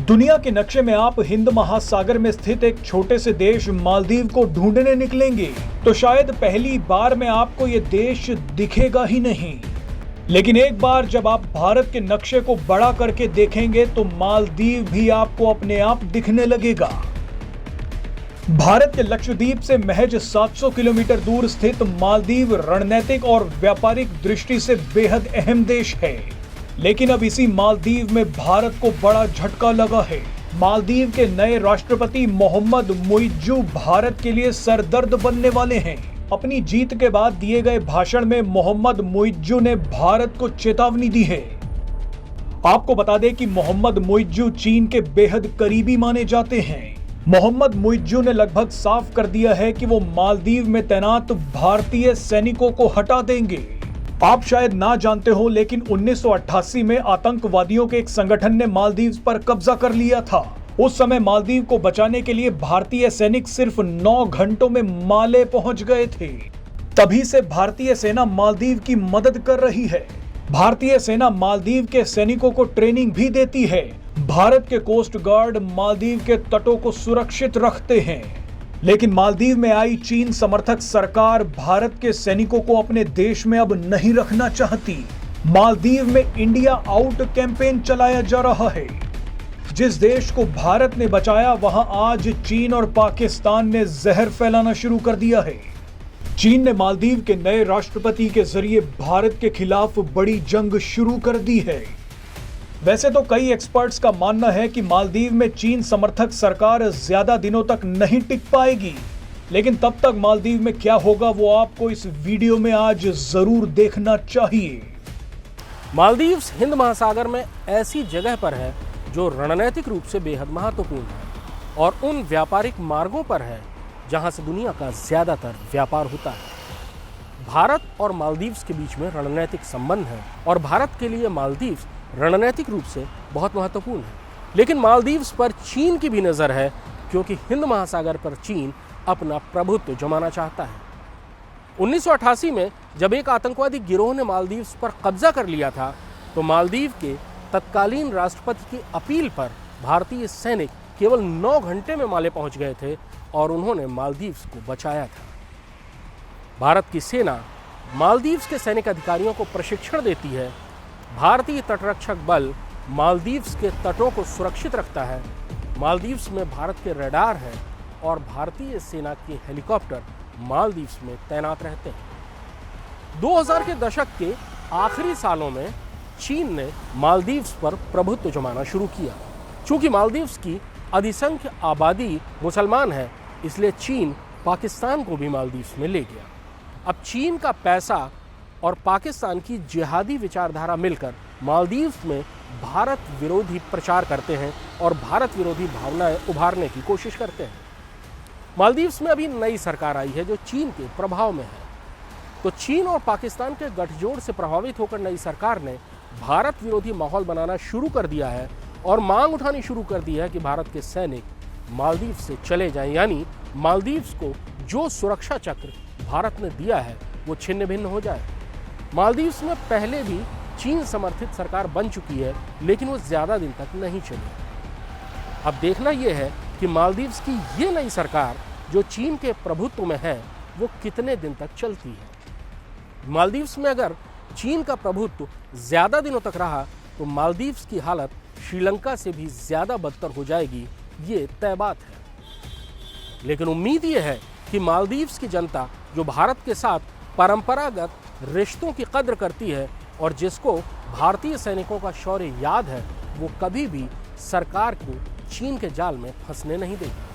दुनिया के नक्शे में आप हिंद महासागर में स्थित एक छोटे से देश मालदीव को ढूंढने निकलेंगे तो शायद पहली बार में आपको ये देश दिखेगा ही नहीं। लेकिन एक बार जब आप भारत के नक्शे को बड़ा करके देखेंगे तो मालदीव भी आपको अपने आप दिखने लगेगा। भारत के लक्षद्वीप से महज 700 किलोमीटर दूर स्थित मालदीव रणनीतिक और व्यापारिक दृष्टि से बेहद अहम देश है। लेकिन अब इसी मालदीव में भारत को बड़ा झटका लगा है। मालदीव के नए राष्ट्रपति मोहम्मद मुइज्जू भारत के लिए सरदर्द बनने वाले हैं। अपनी जीत के बाद दिए गए भाषण में मोहम्मद मुइज्जू ने भारत को चेतावनी दी है। आपको बता दें कि मोहम्मद मुइज्जू चीन के बेहद करीबी माने जाते हैं। मोहम्मद मुइज्जू ने लगभग साफ कर दिया है कि वो मालदीव में तैनात भारतीय सैनिकों को हटा देंगे। आप शायद ना जानते हो, लेकिन 1988 में आतंकवादियों के एक संगठन ने मालदीव पर कब्जा कर लिया था। उस समय मालदीव को बचाने के लिए भारतीय सैनिक सिर्फ 9 घंटों में माले पहुंच गए थे। तभी से भारतीय सेना मालदीव की मदद कर रही है। भारतीय सेना मालदीव के सैनिकों को ट्रेनिंग भी देती है। भारत के कोस्ट गार्ड मालदीव के तटों को सुरक्षित रखते हैं। लेकिन मालदीव में आई चीन समर्थक सरकार भारत के सैनिकों को अपने देश में अब नहीं रखना चाहती। मालदीव में इंडिया आउट कैंपेन चलाया जा रहा है। जिस देश को भारत ने बचाया, वहां आज चीन और पाकिस्तान ने जहर फैलाना शुरू कर दिया है। चीन ने मालदीव के नए राष्ट्रपति के जरिए भारत के खिलाफ बड़ी जंग शुरू कर दी है। वैसे तो कई एक्सपर्ट्स का मानना है कि मालदीव में चीन समर्थक सरकार ज्यादा दिनों तक नहीं टिक पाएगी, लेकिन तब तक मालदीव में क्या होगा वो आपको इस वीडियो में आज जरूर देखना चाहिए। मालदीव्स हिंद महासागर में ऐसी जगह पर है जो रणनीतिक रूप से बेहद महत्वपूर्ण है और उन व्यापारिक मार्गों पर है जहां से दुनिया का ज्यादातर व्यापार होता है। भारत और मालदीव्स के बीच में रणनीतिक संबंध है और भारत के लिए मालदीव्स रणनीतिक रूप से बहुत महत्वपूर्ण है। लेकिन मालदीव्स पर चीन की भी नज़र है, क्योंकि हिंद महासागर पर चीन अपना प्रभुत्व जमाना चाहता है। 1988 में जब एक आतंकवादी गिरोह ने मालदीव्स पर कब्जा कर लिया था, तो मालदीव के तत्कालीन राष्ट्रपति की अपील पर भारतीय सैनिक केवल 9 घंटे में माले पहुंच गए थे और उन्होंने मालदीव्स को बचाया था। भारत की सेना मालदीव्स के सैनिक अधिकारियों को प्रशिक्षण देती है। भारतीय तटरक्षक बल मालदीव्स के तटों को सुरक्षित रखता है। मालदीव्स में भारत के रडार है और भारतीय सेना के हेलीकॉप्टर मालदीव्स में तैनात रहते हैं। 2000 के दशक के आखिरी सालों में चीन ने मालदीव्स पर प्रभुत्व जमाना शुरू किया। चूंकि मालदीव्स की अधिसंख्य आबादी मुसलमान है, इसलिए चीन पाकिस्तान को भी मालदीव्स में ले गया। अब चीन का पैसा और पाकिस्तान की जिहादी विचारधारा मिलकर मालदीव्स में भारत विरोधी प्रचार करते हैं और भारत विरोधी भावनाएं उभारने की कोशिश करते हैं। मालदीव्स में अभी नई सरकार आई है जो चीन के प्रभाव में है। तो चीन और पाकिस्तान के गठजोड़ से प्रभावित होकर नई सरकार ने भारत विरोधी माहौल बनाना शुरू कर दिया है और मांग उठानी शुरू कर दी है कि भारत के सैनिक मालदीव से चले जाएं, यानी मालदीव्स को जो सुरक्षा चक्र भारत ने दिया है वो छिन्न भिन्न हो जाए। मालदीव्स में पहले भी चीन समर्थित सरकार बन चुकी है, लेकिन वो ज़्यादा दिन तक नहीं चली। अब देखना यह है कि मालदीव्स की ये नई सरकार जो चीन के प्रभुत्व में है वो कितने दिन तक चलती है। मालदीव्स में अगर चीन का प्रभुत्व ज़्यादा दिनों तक रहा तो मालदीव्स की हालत श्रीलंका से भी ज़्यादा बदतर हो जाएगी, ये तय बात है। लेकिन उम्मीद ये है कि मालदीव्स की जनता जो भारत के साथ परंपरागत रिश्तों की कद्र करती है और जिसको भारतीय सैनिकों का शौर्य याद है, वो कभी भी सरकार को चीन के जाल में फंसने नहीं देगी।